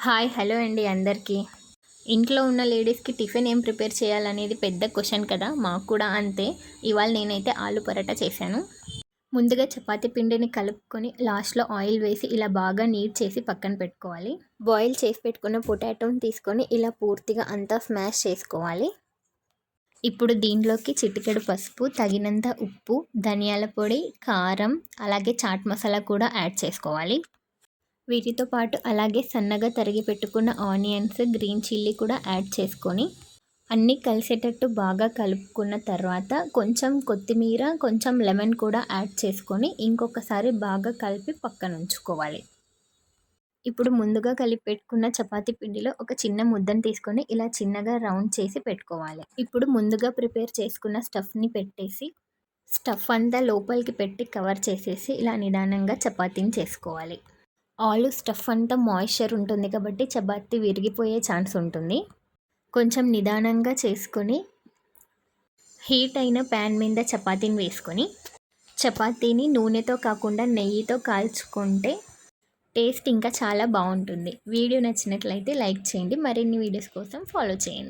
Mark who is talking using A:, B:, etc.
A: Hi hello అండి అందరికీ. ఇంట్లో ఉన్న లేడీస్కి టిఫిన్ ఏం ప్రిపేర్ చేయాలనేది పెద్ద క్వశ్చన్ కదా. మాకు కూడా అంతే. ఇవాళ నేనైతే ఆలు పరోటా చేశాను. ముందుగా చపాతీ పిండిని కలుపుకొని లాస్ట్లో ఆయిల్ వేసి ఇలా బాగా నీట్ చేసి పక్కన పెట్టుకోవాలి. బాయిల్ చేసి పెట్టుకున్న పొటాటోని తీసుకొని ఇలా పూర్తిగా అంతా స్మాష్ చేసుకోవాలి. ఇప్పుడు దీంట్లోకి చిటికెడు పసుపు, తగినంత ఉప్పు, ధనియాల పొడి, కారం, అలాగే చాట్ మసాలా కూడా యాడ్ చేసుకోవాలి. వీటితో పాటు అలాగే సన్నగా తరిగి పెట్టుకున్న ఆనియన్స్, గ్రీన్ చిల్లీ కూడా యాడ్ చేసుకొని అన్నీ కలిసేటట్టు బాగా కలుపుకున్న తర్వాత కొంచెం కొత్తిమీర, కొంచెం లెమన్ కూడా యాడ్ చేసుకొని ఇంకొకసారి బాగా కలిపి పక్కన ఉంచుకోవాలి. ఇప్పుడు ముందుగా కలిపి పెట్టుకున్న చపాతీ పిండిలో ఒక చిన్న ముద్దను తీసుకొని ఇలా చిన్నగా రౌండ్ చేసి పెట్టుకోవాలి. ఇప్పుడు ముందుగా ప్రిపేర్ చేసుకున్న స్టఫ్ని పెట్టేసి స్టఫ్ అంతా లోపలికి పెట్టి కవర్ చేసేసి ఇలా నిదానంగా చపాతీని చేసుకోవాలి. ఆలు స్టఫ్ అంతా మాయిశ్చర్ ఉంటుంది కాబట్టి చపాతీ విరిగిపోయే ఛాన్స్ ఉంటుంది. కొంచెం నిదానంగా చేసుకొని హీట్ అయిన ప్యాన్ మీద చపాతీని వేసుకొని చపాతీని నూనెతో కాకుండా నెయ్యితో కాల్చుకుంటే టేస్ట్ ఇంకా చాలా బాగుంటుంది. వీడియో నచ్చినట్లయితే లైక్ చేయండి. మరిన్ని వీడియోస్ కోసం ఫాలో చేయండి.